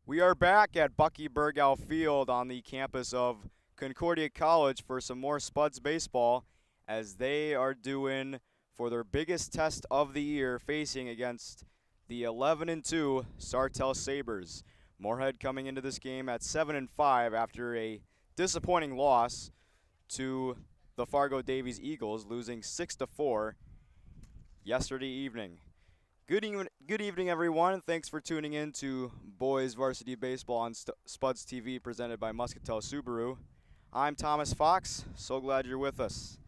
We are back at Bucky Burgow Field on the campus of Concordia College for some more Spuds baseball as they are doing for their biggest test of the year facing against the 11-2 Sartell Sabres. Moorhead coming into this game at 7-5 after a disappointing loss to the Fargo Davies Eagles, losing 6-4 yesterday evening. Good evening, everyone. Thanks for tuning in to Boys Varsity Baseball on Spuds TV, presented by Muscatel Subaru. I'm Thomas Fox. So glad you're with us.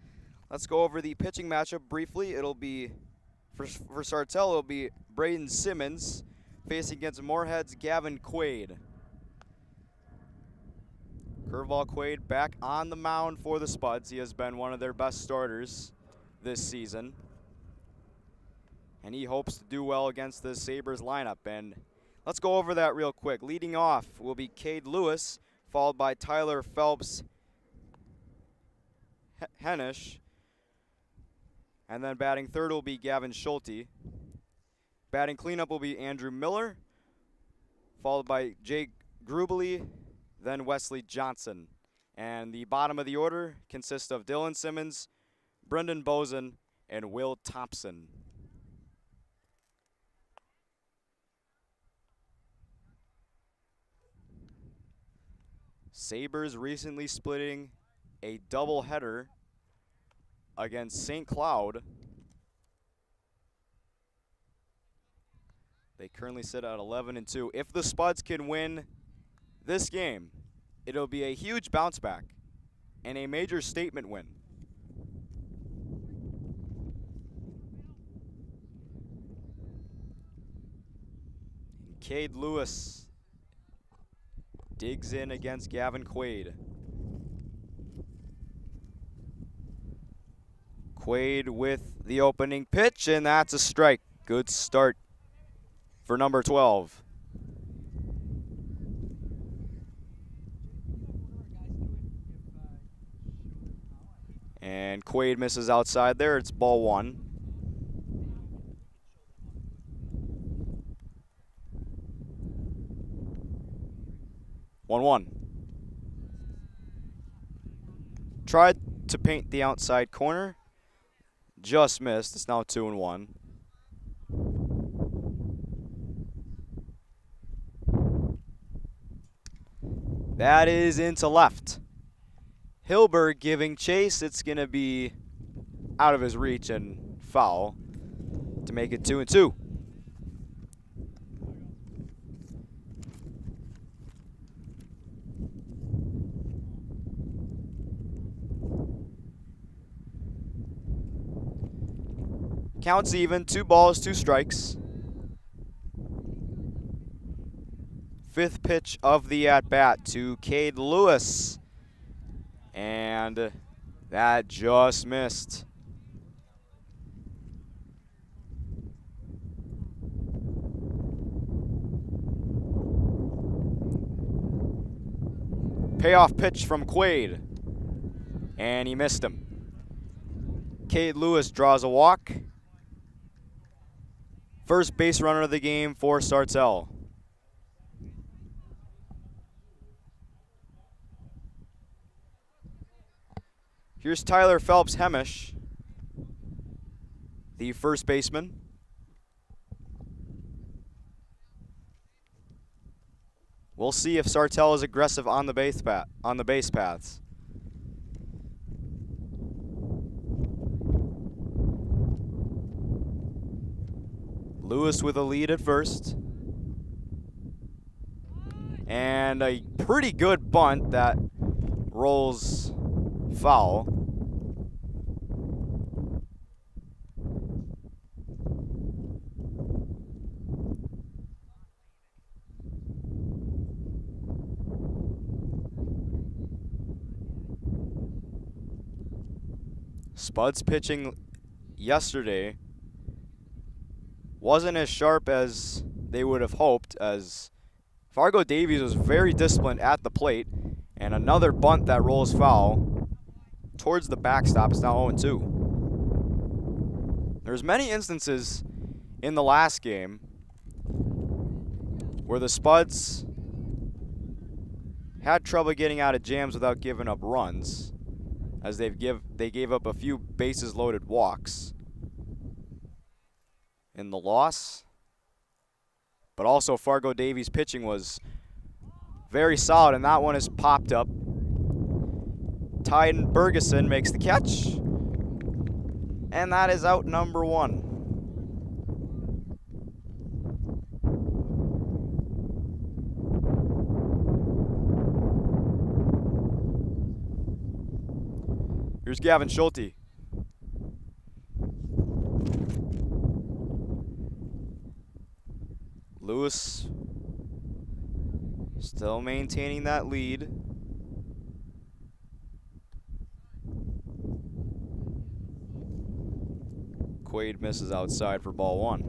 Let's go over the pitching matchup briefly. It'll be for Sartell. It'll be Braden Simmons facing against Moorhead's Gavin Quaid. Curveball Quaid back on the mound for the Spuds. He has been one of their best starters this season, and he hopes to do well against the Sabres lineup. And let's go over that real quick. Leading off will be Cade Lewis, followed by Tyler Phelps Hennish. And then batting third will be Gavin Schulte. Batting cleanup will be Andrew Miller, followed by Jake Grubely, then Wesley Johnson. And the bottom of the order consists of Dylan Simmons, Brendan Bozen, and Will Thompson. Sabres recently splitting a doubleheader against St. Cloud. They currently sit at 11-2. If the Spuds can win this game, it'll be a huge bounce back and a major statement win. Cade Lewis digs in against Gavin Quaid. Quaid with the opening pitch, and that's a strike. Good start for number 12. And Quaid misses outside there. It's ball one. One. Tried to paint the outside corner. Just missed. It's now 2-1. That is into left. Hilberg giving chase. It's going to be out of his reach and foul to make it 2-2. Counts even, 2 balls, 2 strikes. Fifth pitch of the at-bat to Cade Lewis. And that just missed. Payoff pitch from Quaid. And he missed him. Cade Lewis draws a walk. First base runner of the game for Sartell. Here's Tyler Phelps Hemish, the first baseman. We'll see if Sartell is aggressive on the base paths. Lewis with a lead at first. And a pretty good bunt that rolls foul. Spuds pitching yesterday wasn't as sharp as they would have hoped, as Fargo Davies was very disciplined at the plate, and another bunt that rolls foul towards the backstop is now 0-2. There's many instances in the last game where the Spuds had trouble getting out of jams without giving up runs, as they gave up a few bases loaded walks in the loss. But also Fargo Davies' pitching was very solid, and that one is popped up. Tyden Bergeson makes the catch, and that is out number 1. Here's Gavin Schulte. Lewis still maintaining that lead. Quaid misses outside for ball 1.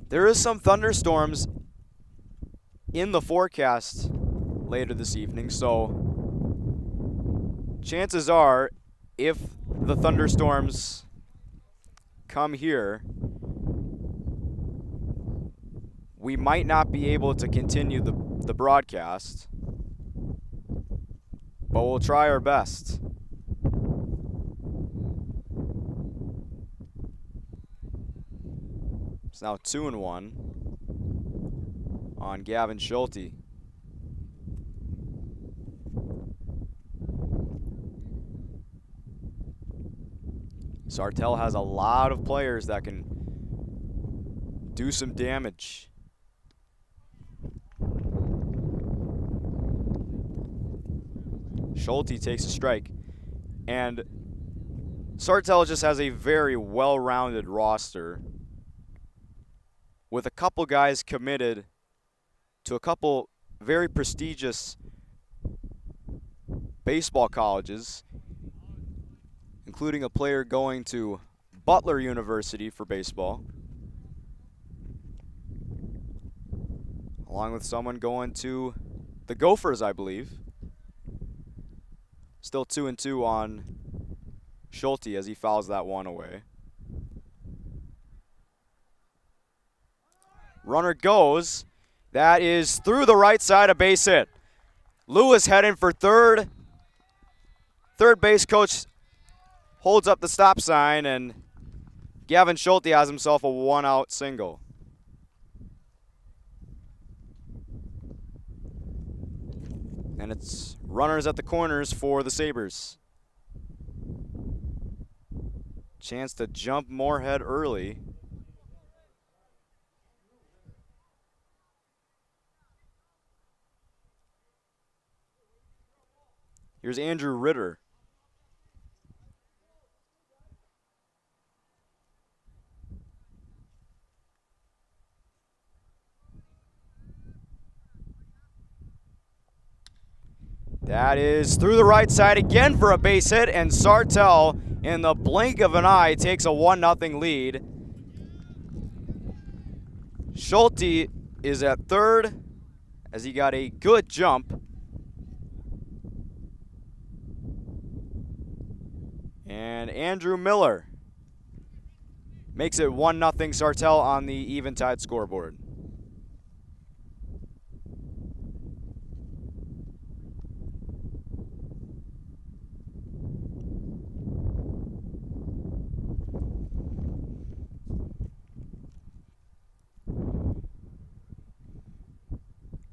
There is some thunderstorms in the forecast later this evening, so chances are, if the thunderstorms come here, we might not be able to continue the broadcast, but we'll try our best. It's now 2-1 on Gavin Schulte. Sartell has a lot of players that can do some damage. Schulte takes a strike, and Sartell just has a very well-rounded roster with a couple guys committed to a couple very prestigious baseball colleges, including a player going to Butler University for baseball, along with someone going to the Gophers, I believe. Still 2-2 on Schulte as he fouls that one away. Runner goes. That is through the right side, a base hit. Lewis heading for third. Third base coach holds up the stop sign, and Gavin Schulte has himself a one-out single. And it's runners at the corners for the Sabres. Chance to jump Moorhead early. Here's Andrew Ritter. That is through the right side again for a base hit, and Sartell, in the blink of an eye, takes a 1-0 lead. Schulte is at third as he got a good jump. And Andrew Miller makes it 1-0 Sartell on the Eventide scoreboard.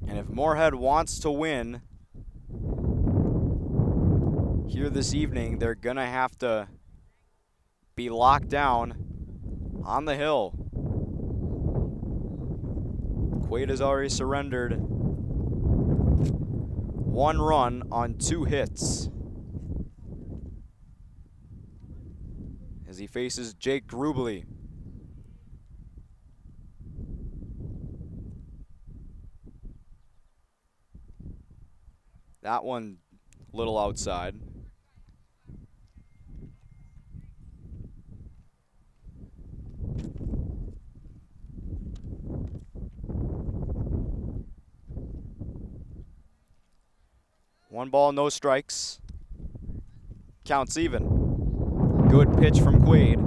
And if Moorhead wants to win here this evening, they're going to have to be locked down on the hill. Quaid has already surrendered 1 run on 2 hits as he faces Jake Grubely. That one a little outside. One ball, no strikes. Counts even. Good pitch from Quaid.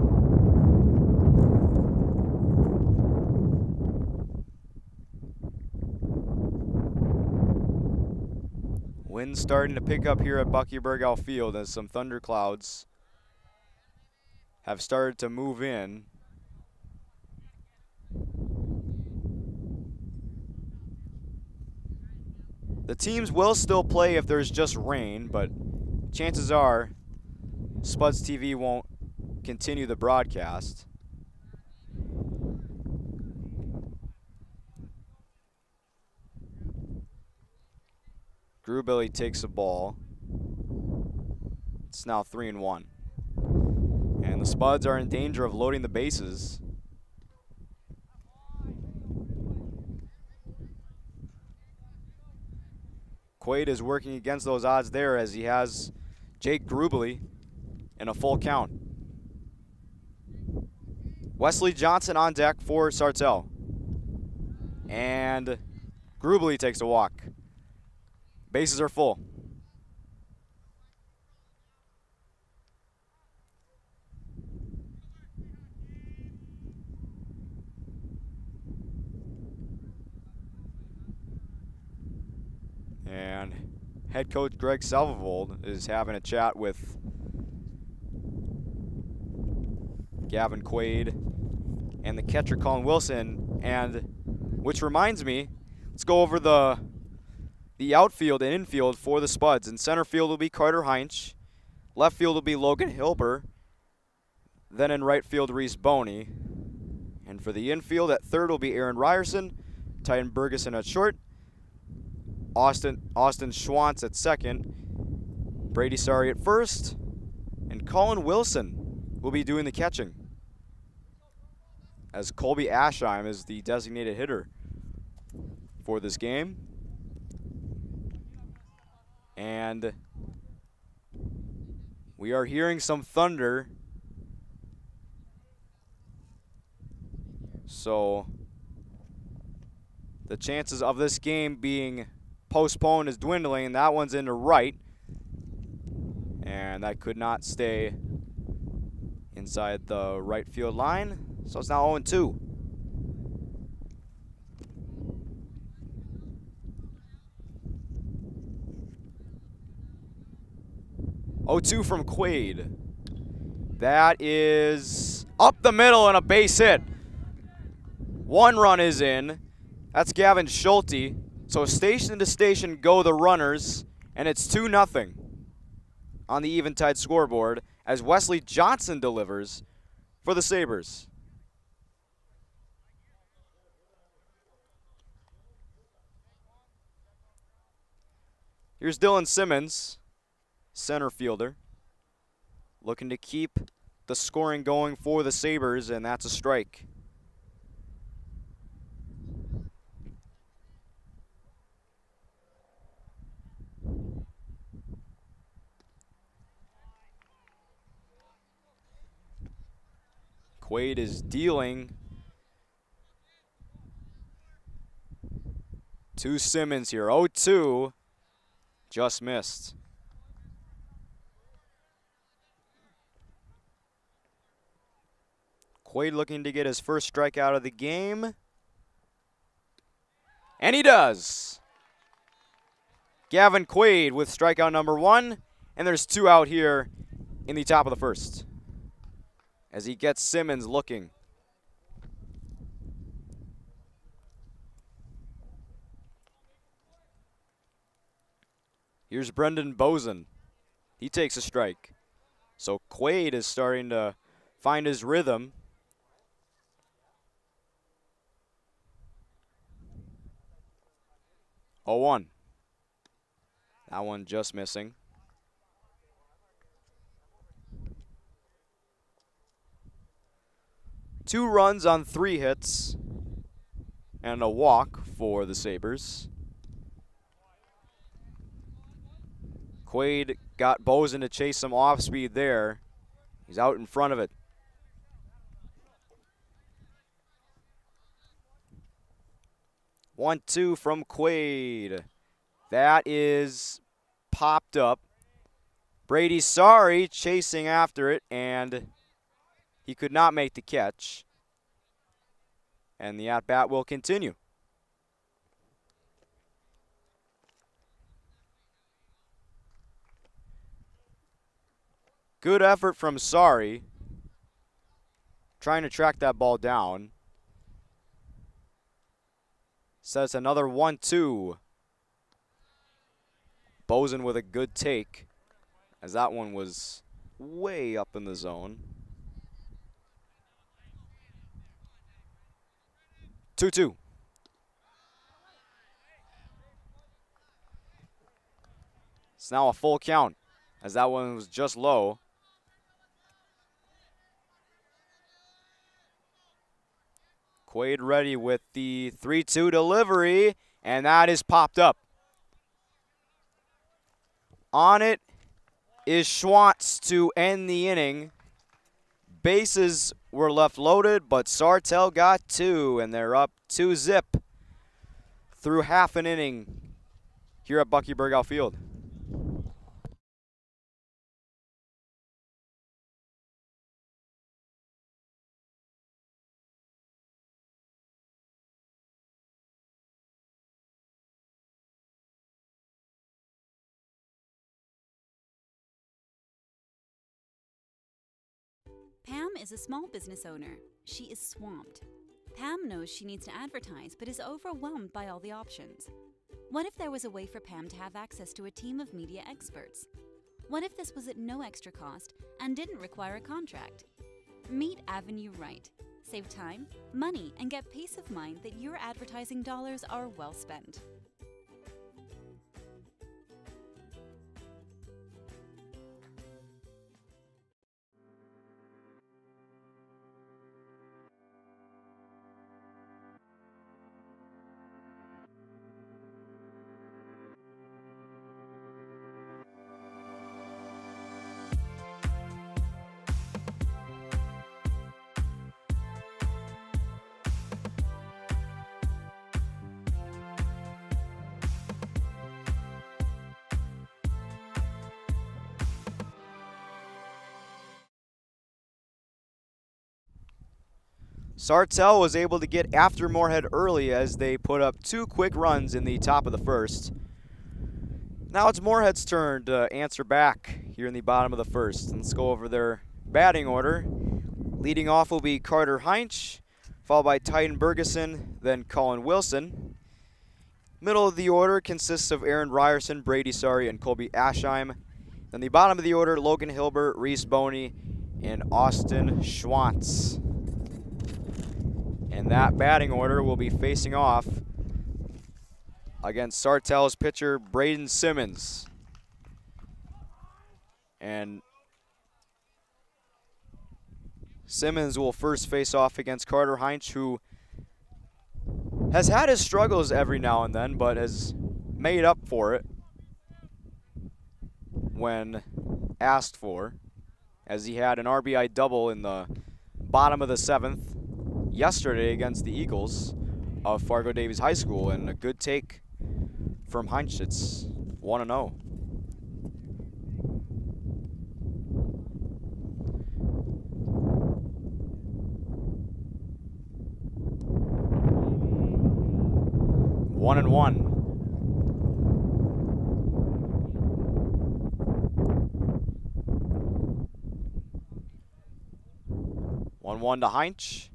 Wind starting to pick up here at Bucky Burgal Field as some thunderclouds have started to move in. The teams will still play if there's just rain, but chances are Spuds TV won't continue the broadcast. Grubelli takes the ball. It's now 3-1. And the Spuds are in danger of loading the bases. Quaid is working against those odds there as he has Jake Grubelli in a full count. Wesley Johnson on deck for Sartell. And Grubelli takes a walk. Bases are full. And head coach Greg Selvold is having a chat with Gavin Quaid and the catcher Colin Wilson, and which reminds me, let's go over the outfield and infield for the Spuds. In center field will be Carter Heinch. Left field will be Logan Hilber. Then in right field, Reese Boney. And for the infield, at third will be Aaron Ryerson. Titan Bergeson at short. Austin Schwantz at second. Brady Sari at first. And Colin Wilson will be doing the catching, as Colby Aschheim is the designated hitter for this game. And we are hearing some thunder. So the chances of this game being postponed is dwindling. That one's into right. And that could not stay inside the right field line. So it's now 0-2. From Quaid. That is up the middle and a base hit. One run is in. That's Gavin Schulte. So station to station go the runners, and it's 2-0 on the Eventide scoreboard as Wesley Johnson delivers for the Sabres. Here's Dylan Simmons, center fielder, looking to keep the scoring going for the Sabres, and that's a strike. Quaid is dealing to Simmons here. 0-2, just missed. Quaid looking to get his first strikeout of the game. And he does. Gavin Quaid with strikeout number 1. And there's 2 out here in the top of the first, as he gets Simmons looking. Here's Brendan Bozen. He takes a strike. So Quaid is starting to find his rhythm. Oh, 1. That one just missing. Two runs on 3 hits and a walk for the Sabres. Quaid got Bozen to chase some off speed there. He's out in front of it. One, 2 from Quaid. That is popped up. Brady Sari chasing after it, and he could not make the catch. And the at-bat will continue. Good effort from Sari. Trying to track that ball down. Sets another 1-2. Bozen with a good take, as that one was way up in the zone. 2-2. It's now a full count, as that one was just low. Quaid ready with the 3-2 delivery, and that is popped up. On it is Schwantz to end the inning. Bases were left loaded, but Sartell got 2, and they're up 2-zip through half an inning here at Bucky Berghoff Field. Pam is a small business owner. She is swamped. Pam knows she needs to advertise, but is overwhelmed by all the options. What if there was a way for Pam to have access to a team of media experts? What if this was at no extra cost and didn't require a contract? Meet Avenue Right. Save time, money, and get peace of mind that your advertising dollars are well spent. Sartell was able to get after Moorhead early as they put up 2 quick runs in the top of the first. Now it's Moorhead's turn to answer back here in the bottom of the first. Let's go over their batting order. Leading off will be Carter Heinch, followed by Titan Bergeson, then Colin Wilson. Middle of the order consists of Aaron Ryerson, Brady Sari, and Colby Aschheim. Then the bottom of the order, Logan Hilbert, Reese Boney, and Austin Schwantz. And that batting order will be facing off against Sartell's pitcher, Braden Simmons. And Simmons will first face off against Carter Heinch, who has had his struggles every now and then, but has made up for it when asked for, as he had an RBI double in the bottom of the 7th yesterday against the Eagles of Fargo Davies High School, and a good take from Heinch. It's 1-0. One and one. 1-1 to Heinch.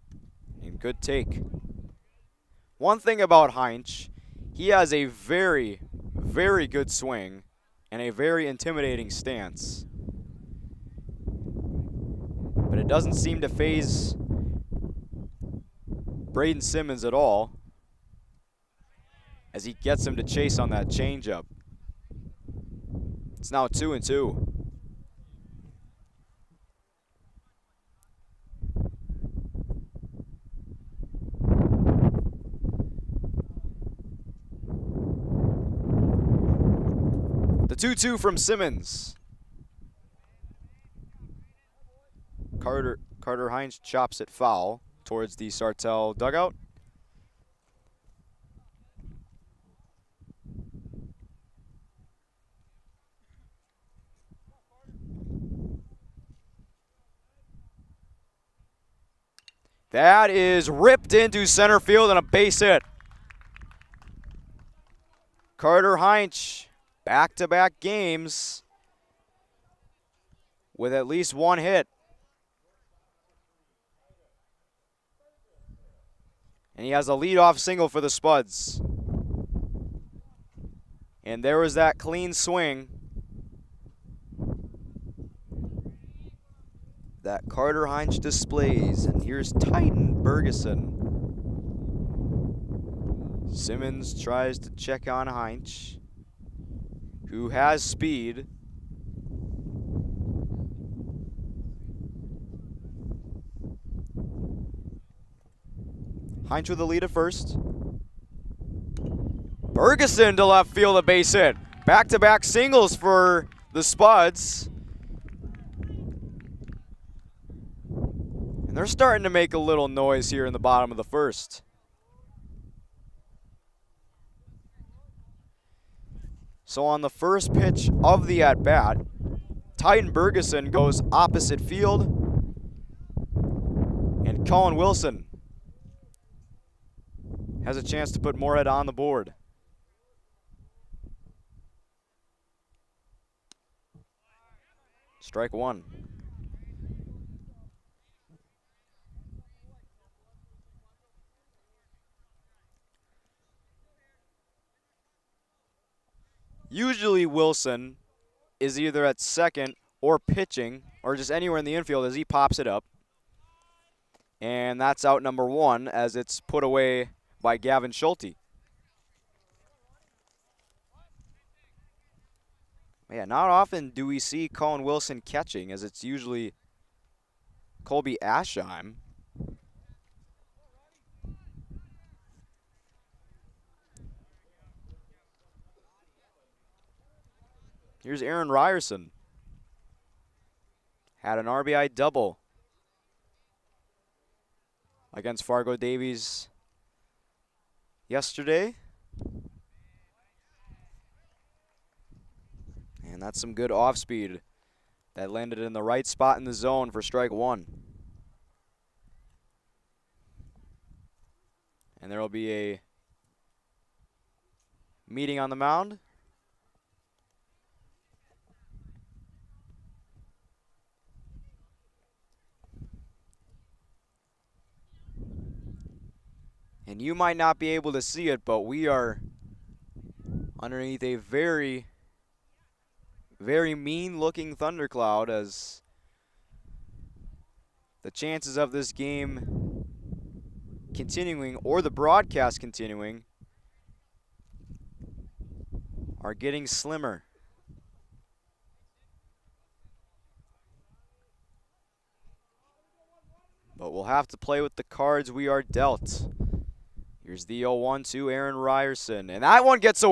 And good take. One thing about Heinch, he has a very, very good swing and a very intimidating stance. But it doesn't seem to faze Braden Simmons at all, as he gets him to chase on that changeup. It's now 2-2. The 2-2 from Simmons. Carter Heinch chops it foul towards the Sartell dugout. That is ripped into center field and a base hit. Carter Heinch, back-to-back games with at least one hit. And he has a leadoff single for the Spuds. And there was that clean swing that Carter Heinz displays. And here's Titan Bergeson. Simmons tries to check on Heinz, who has speed. Heinz with the lead at first. Bergeson to left field, a base hit. Back-to-back singles for the Spuds. And they're starting to make a little noise here in the bottom of the first. So on the first pitch of the at-bat, Titan Bergeson goes opposite field. And Colin Wilson has a chance to put Moorhead on the board. Strike one. Usually Wilson is either at second or pitching or just anywhere in the infield as he pops it up. And that's out number one as it's put away by Gavin Schulte. Yeah, not often do we see Colin Wilson catching, as it's usually Colby Aschheim. Here's Aaron Ryerson. Had an RBI double against Fargo Davies yesterday. And that's some good off speed that landed in the right spot in the zone for strike one. And there will be a meeting on the mound. And you might not be able to see it, but we are underneath a very, very mean-looking thundercloud as the chances of this game continuing, or the broadcast continuing, are getting slimmer. But we'll have to play with the cards we are dealt. Here's the 0-1 to Aaron Ryerson, and that one gets away.